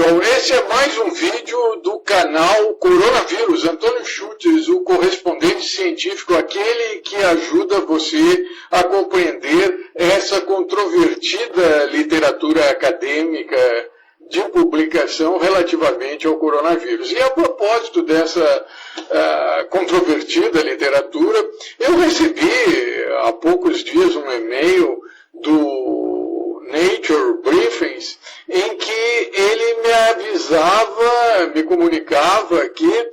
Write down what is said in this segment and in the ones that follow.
pessoal, esse é mais um vídeo do canal Coronavírus. Antônio Schultz, o correspondente científico, aquele que ajuda você a compreender essa controvertida literatura acadêmica de publicação relativamente ao coronavírus. E a propósito dessa controvertida literatura, eu recebi há poucos dias um e-mail do Nature Briefings, em que ele me avisava, me comunicava que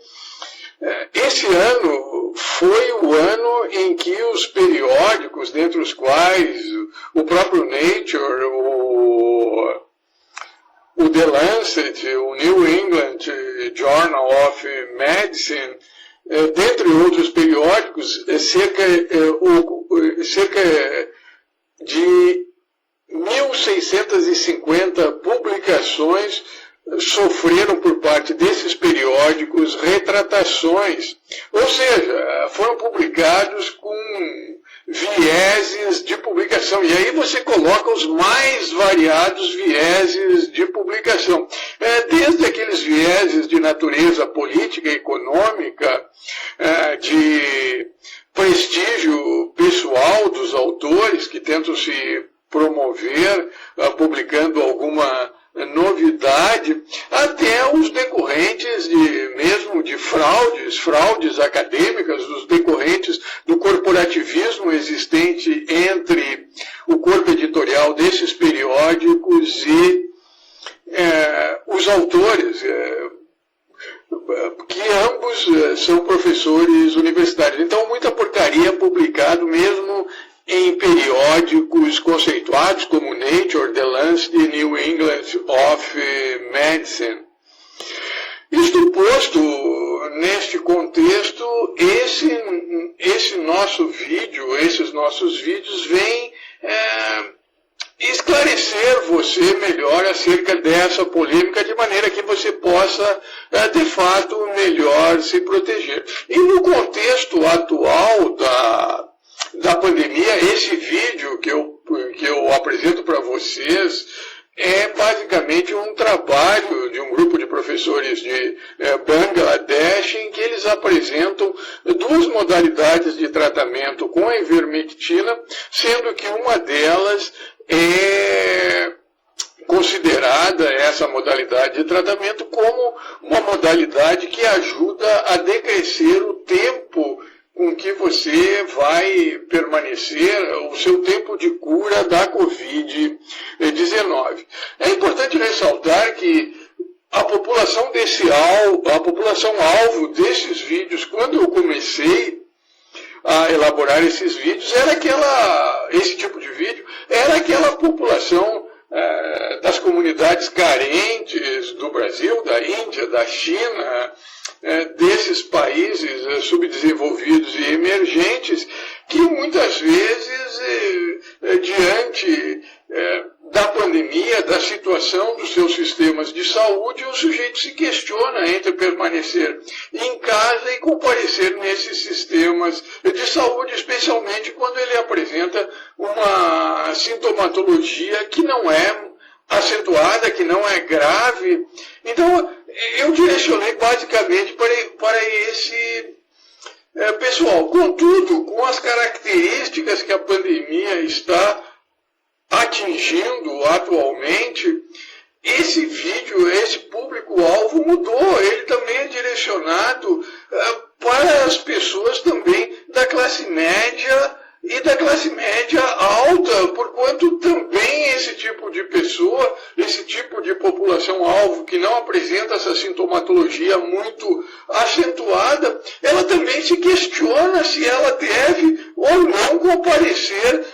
esse ano foi o ano em que os periódicos, dentre os quais o próprio Nature, o The Lancet, o New England Journal of Medicine, dentre outros periódicos, cerca de 1.650 publicações sofreram por parte desses periódicos retratações, ou seja, foram publicados com vieses de publicação. E aí você coloca os mais variados vieses de publicação, desde aqueles vieses de natureza política e econômica, de prestígio pessoal dos autores que tentam se promover, publicando alguma novidade, até os decorrentes mesmo de fraudes acadêmicas, os decorrentes do corporativismo existente entre o corpo editorial desses periódicos e os autores, que ambos são professores universitários. Então, muita porcaria publicado mesmo em periódicos conceituados como Nature, The Lancet e New England of Medicine. Isto posto, neste contexto, esses nossos vídeos vêm esclarecer você melhor acerca dessa polêmica, de maneira que você possa, de fato, melhor se proteger. E no contexto atual da pandemia, esse vídeo que eu apresento para vocês é basicamente um trabalho de um grupo de professores de Bangladesh, em que eles apresentam duas modalidades de tratamento com a ivermectina, sendo que uma delas é considerada, essa modalidade de tratamento, como uma modalidade que ajuda a decrescer o tempo com que você vai permanecer, o seu tempo de cura da Covid-19. É importante ressaltar que a população alvo desses vídeos, quando eu comecei a elaborar esses vídeos, esse tipo de vídeo, era aquela população das comunidades carentes do Brasil, da Índia, da China, desses países subdesenvolvidos e emergentes, que muitas vezes, diante da pandemia, da situação dos seus sistemas de saúde, o sujeito se questiona entre permanecer em casa e comparecer nesses sistemas de saúde, especialmente quando ele apresenta uma sintomatologia que não é acentuada, que não é grave. Então, eu direcionei basicamente para esse pessoal. Contudo, com as características que a pandemia está atingindo atualmente, esse vídeo, esse público-alvo mudou. Ele também é direcionado para as pessoas também da classe média e da classe média alta, porquanto também esse tipo de pessoa, esse tipo de população-alvo que não apresenta essa sintomatologia muito acentuada, ela também se questiona se ela deve ou não comparecer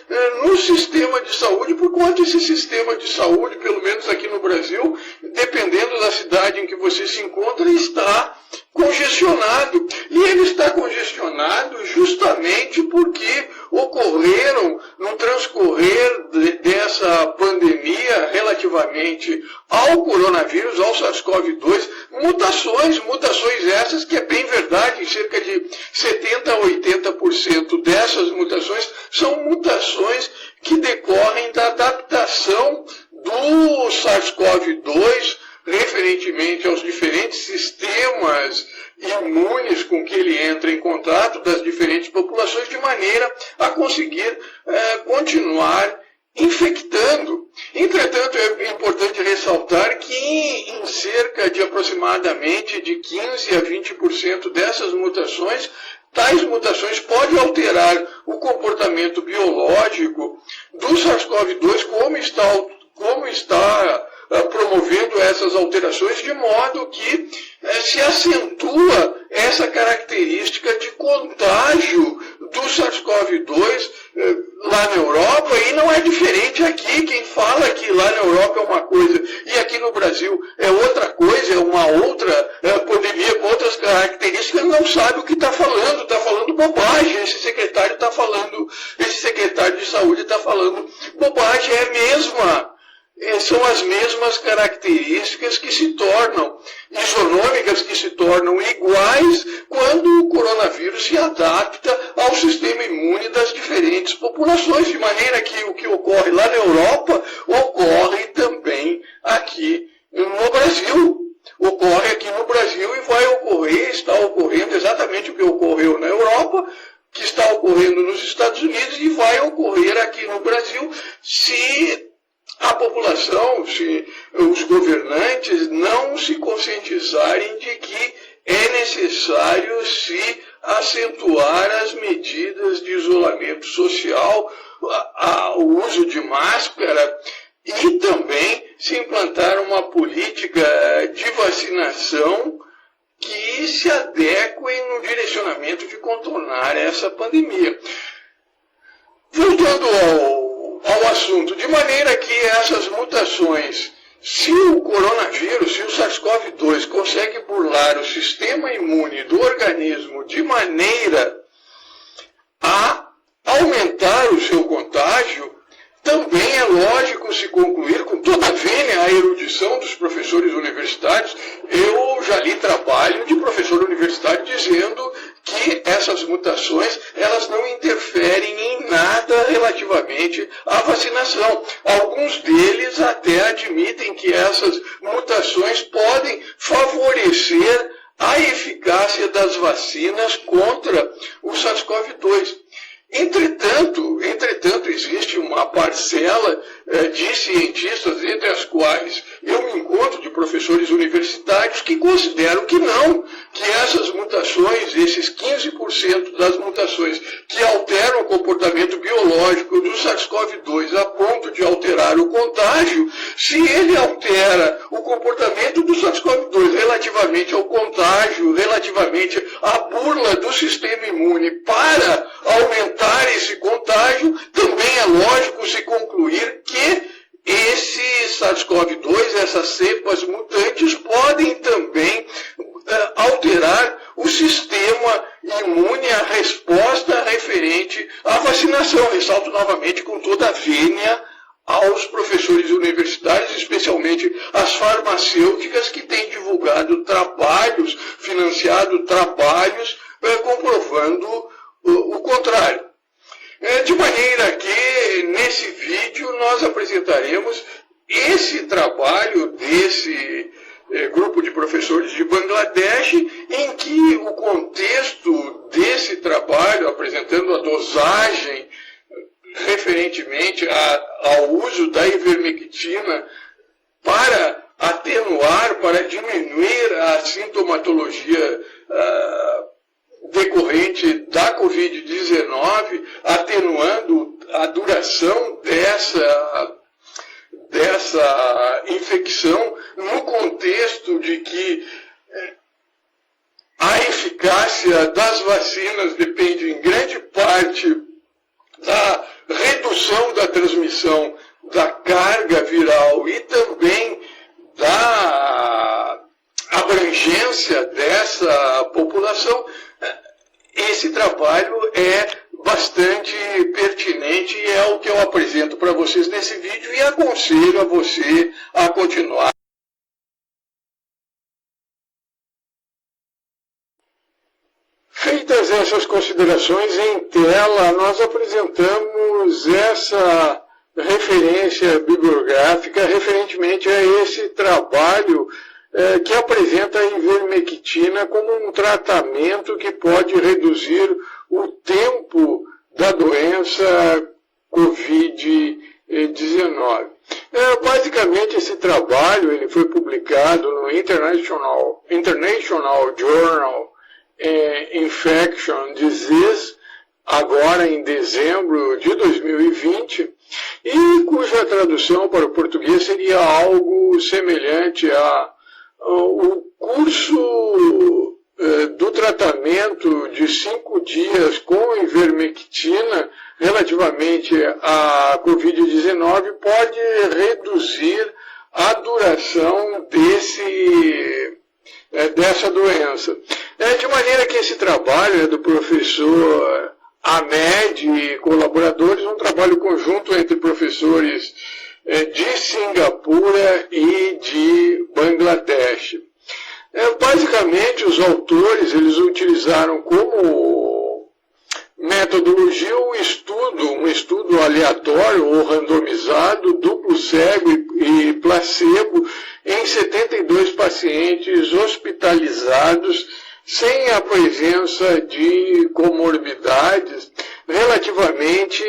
no sistema de saúde, porquanto esse sistema de saúde, pelo menos aqui no Brasil, dependendo da cidade em que você se encontra, está congestionado. E ele está congestionado justamente porque ocorreram, no transcorrer dessa pandemia relativamente ao coronavírus, ao SARS-CoV-2, mutações essas que é bem verdade, cerca de 70% a 80% dessas mutações são mutações que decorrem da adaptação do SARS-CoV-2 referentemente aos diferentes sistemas imunes com que ele entra em contato das diferentes populações, de maneira a conseguir continuar infectando. Entretanto, é importante ressaltar que em cerca de aproximadamente de 15 a 20% dessas mutações, tais mutações podem alterar o comportamento biológico do SARS-CoV-2, como está promovendo essas alterações, de modo que se acentua essa característica de contágio do SARS-CoV-2 lá na Europa, e não é diferente aqui. Quem fala que lá na Europa é uma coisa e aqui no Brasil é outra coisa, é uma outra pandemia com outras características, não sabe o que está falando bobagem. Esse secretário de saúde está falando bobagem, são as mesmas características que se tornam isonômicas, que se tornam iguais quando o coronavírus se adapta ao sistema imune das diferentes populações, de maneira que o que ocorre lá na Europa ocorre também aqui no Brasil. Ocorre aqui no Brasil e vai ocorrer, está ocorrendo exatamente o que ocorreu na Europa, que está ocorrendo nos Estados Unidos e vai ocorrer aqui no Brasil se a população, se os governantes não se conscientizarem de que é necessário se acentuar as medidas de isolamento social, o uso de máscara e também se implantar uma política de vacinação que se adeque no direcionamento de contornar essa pandemia. Voltando ao assunto, de maneira que essas mutações, se o coronavírus, se o SARS-CoV-2 consegue burlar o sistema imune do organismo de maneira a aumentar o seu contágio, também é lógico se concluir, com toda a erudição dos professores universitários. Eu já li trabalho de professor universitário dizendo que essas mutações elas não interferem em nada relativamente à vacinação. Alguns deles até admitem que essas mutações podem favorecer a eficácia das vacinas contra o SARS-CoV-2. Entretanto, existe uma parcela de cientistas, entre as quais eu me encontro, de professores universitários, que consideram que não, que essas mutações, esses 15% das mutações que alteram o comportamento biológico do SARS-CoV-2 a ponto de alterar o contágio, se ele altera o comportamento do SARS-CoV-2 relativamente ao contágio, relativamente à burla do sistema imune para aumentar esse contágio, também é lógico se concluir que esse SARS-CoV-2, essas cepas mutantes, podem também alterar o sistema imune, a resposta referente à vacinação. Ressalto novamente com toda a vênia aos professores universitários, especialmente às farmacêuticas que têm divulgado trabalhos, financiado trabalhos, comprovando o contrário. De maneira que, nesse vídeo, nós apresentaremos esse trabalho desse grupo de professores de Bangladesh, em que o contexto desse trabalho, apresentando a dosagem referentemente ao uso da ivermectina para atenuar, para diminuir a sintomatologia decorrente da Covid-19, atenuando a duração dessa infecção, no contexto de que a eficácia das vacinas depende em grande parte da redução da transmissão da carga viral e também da abrangência dessa população. Esse trabalho é bastante pertinente e é o que eu apresento para vocês nesse vídeo e aconselho a você a continuar. Feitas essas considerações em tela, nós apresentamos essa referência bibliográfica referentemente a esse trabalho que apresenta a ivermectina como um tratamento que pode reduzir o tempo da doença Covid-19. Basicamente, esse trabalho ele foi publicado no International Journal Infection Disease, agora em dezembro de 2020, e cuja tradução para o português seria algo semelhante ao curso do tratamento de 5 dias com ivermectina relativamente à Covid-19 pode reduzir a duração dessa doença. De maneira que esse trabalho é do professor Ahmed e colaboradores, um trabalho conjunto entre professores de Singapura e de Bangladesh. Basicamente, os autores eles utilizaram como metodologia um estudo aleatório ou randomizado, duplo cego e placebo em 72 pacientes hospitalizados sem a presença de comorbidades relativamente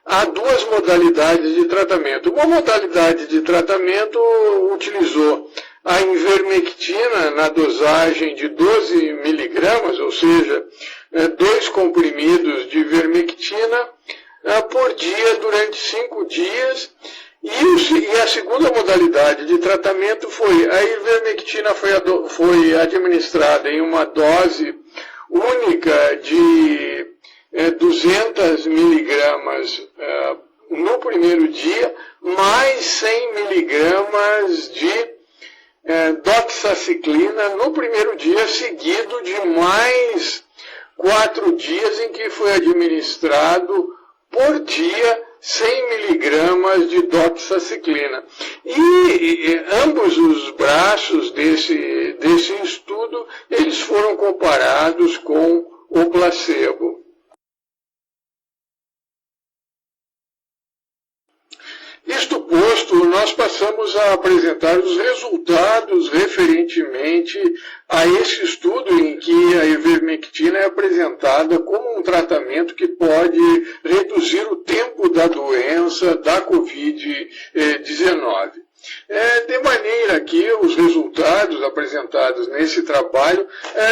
a 2 modalidades de tratamento. Uma modalidade de tratamento utilizou a ivermectina na dosagem de 12 miligramas, ou seja, 2 comprimidos de ivermectina por dia durante 5 dias. E a segunda modalidade de tratamento foi a ivermectina foi administrada em uma dose única de 200 miligramas no primeiro dia, mais 100 miligramas de doxaciclina no primeiro dia, seguido de mais 4 dias em que foi administrado por dia 100 miligramas de doxaciclina. E ambos os braços desse estudo, eles foram comparados com o placebo. Isto posto, nós passamos a apresentar os resultados referentemente a esse estudo em que a ivermectina é apresentada como um tratamento que pode reduzir o tempo da doença da Covid-19. De maneira que os resultados apresentados nesse trabalho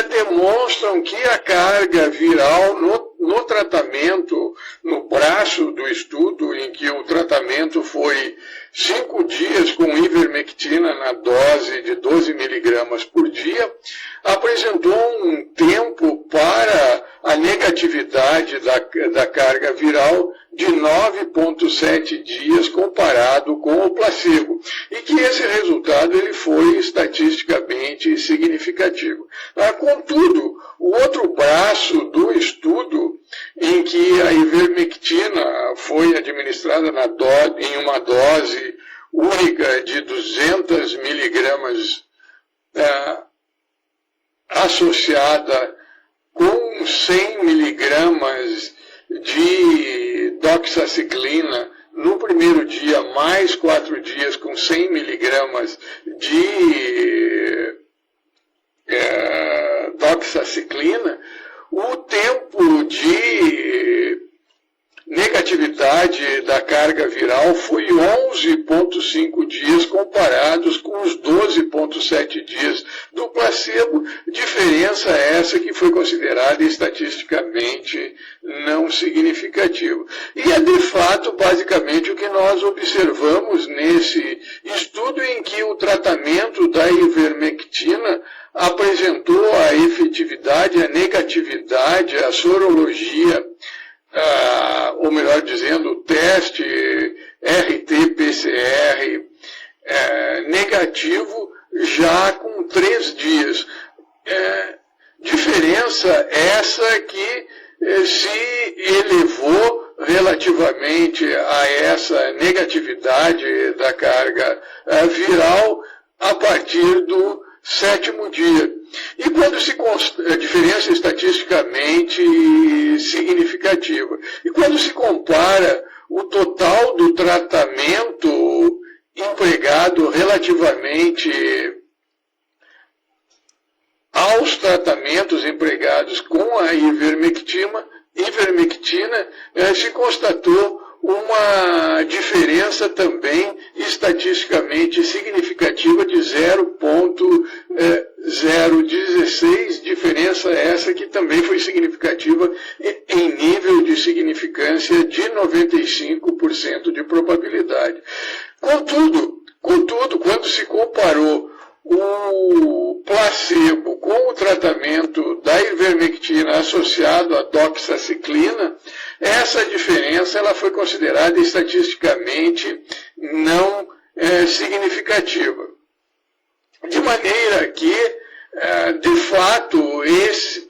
demonstram que a carga viral no tratamento, no braço do estudo, em que o tratamento foi 5 dias com ivermectina na dose de 12 miligramas por dia, apresentou um tempo para a negatividade da carga viral de 9,7 dias comparado com o placebo, e que esse resultado ele foi estatisticamente significativo. Contudo, o outro braço do estudo, em que a ivermectina foi administrada em uma dose única de 200 miligramas associada com 100 miligramas de doxaciclina no primeiro dia, mais 4 dias com 100 miligramas de doxaciclina, o tempo de negatividade da carga viral foi 11,5 dias comparados com os 12,7 dias do placebo, diferença essa que foi considerada estatisticamente não significativa. E é de fato basicamente o que nós observamos nesse estudo em que o tratamento da ivermectina apresentou a efetividade, a negatividade, a sorologia, ou melhor dizendo, o teste RT-PCR negativo já com 3 dias. Diferença essa que se elevou relativamente a essa negatividade da carga viral a partir do 7º dia. E quando a diferença estatisticamente significativa. E quando se compara o total do tratamento empregado relativamente aos tratamentos empregados com a ivermectina, se constatou uma diferença também estatisticamente significativa de 0,016, diferença essa que também foi significativa em nível de significância de 95% de probabilidade. Contudo, quando se comparou o placebo com o tratamento da ivermectina associado à doxaciclina, essa diferença ela foi considerada estatisticamente não significativa. De maneira que, de fato, esse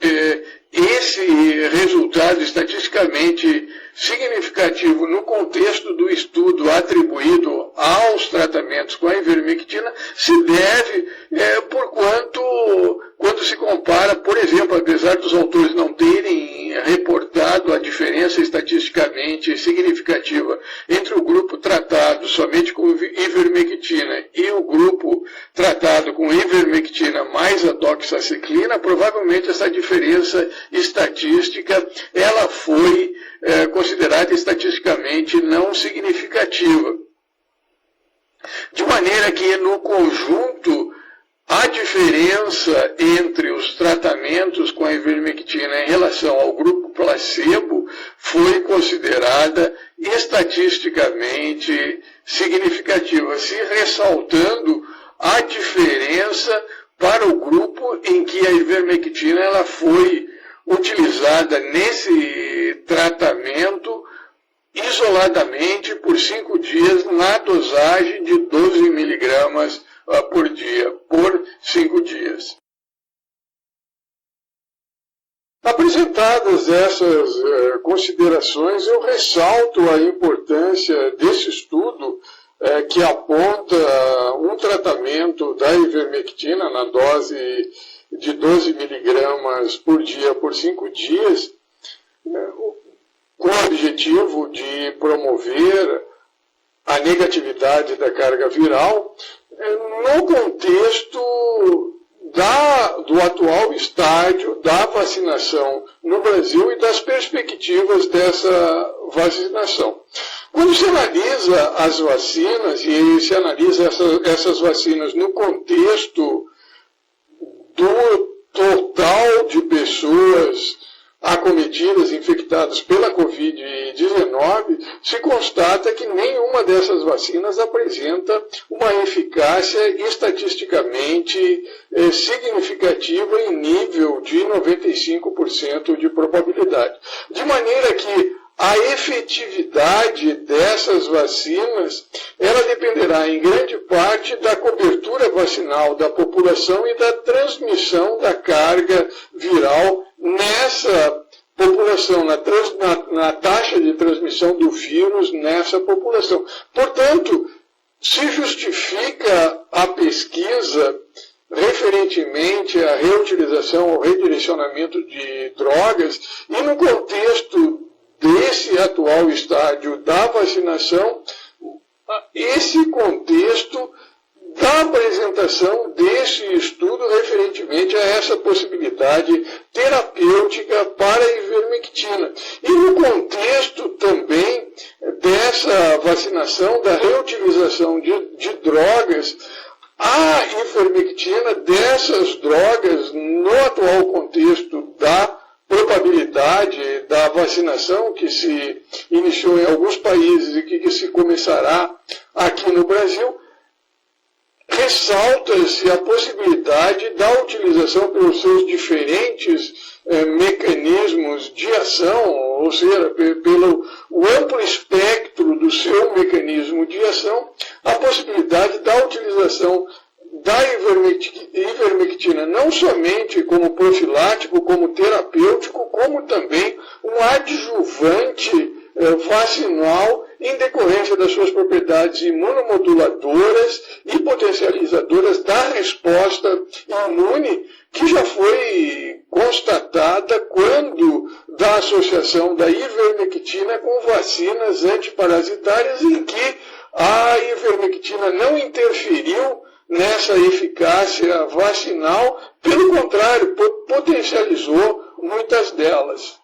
resultado estatisticamente significativo no contexto do estudo atribuído aos tratamentos com a ivermectina se deve quando se compara, por exemplo, apesar dos autores não terem reportado a diferença estatisticamente significativa entre o grupo tratado somente com ivermectina e o grupo tratado com ivermectina mais a doxaciclina, provavelmente essa diferença estatística ela foi considerada estatisticamente não significativa. De maneira que, no conjunto, a diferença entre os tratamentos com a ivermectina em relação ao grupo placebo foi considerada estatisticamente significativa, se ressaltando a diferença para o grupo em que a ivermectina ela foi utilizada nesse tratamento isoladamente por 5 dias na dosagem de 12 miligramas por dia, por 5 dias. Apresentadas essas considerações, eu ressalto a importância desse estudo que aponta um tratamento da ivermectina na dose de 12 miligramas por dia por 5 dias, com o objetivo de promover a negatividade da carga viral, no contexto do atual estágio da vacinação no Brasil e das perspectivas dessa vacinação. Quando se analisa as vacinas, e se analisa essas vacinas no contexto do total de pessoas acometidas, infectadas pela Covid-19, se constata que nenhuma dessas vacinas apresenta uma eficácia estatisticamente significativa em nível de 95% de probabilidade. De maneira que a efetividade dessas vacinas, ela dependerá em grande parte da cobertura vacinal da população e da transmissão da carga viral nessa população, na taxa de transmissão do vírus nessa população. Portanto, se justifica a pesquisa referentemente à reutilização ou redirecionamento de drogas e no contexto desse atual estágio da vacinação, esse contexto da apresentação desse estudo referentemente a essa possibilidade terapêutica para a ivermectina. E no contexto também dessa vacinação, da reutilização de drogas, a ivermectina dessas drogas no atual contexto da probabilidade da vacinação que se iniciou em alguns países e que se começará aqui no Brasil, ressalta-se a possibilidade da utilização pelos seus diferentes mecanismos de ação, ou seja, pelo o amplo espectro do seu mecanismo de ação, a possibilidade da utilização da ivermectina não somente como profilático, como terapêutico, como também um adjuvante vacinal em decorrência das suas propriedades imunomoduladoras e potencializadoras da resposta imune que já foi constatada quando da associação da ivermectina com vacinas antiparasitárias, em que a ivermectina não interferiu nessa eficácia vacinal, pelo contrário, potencializou muitas delas.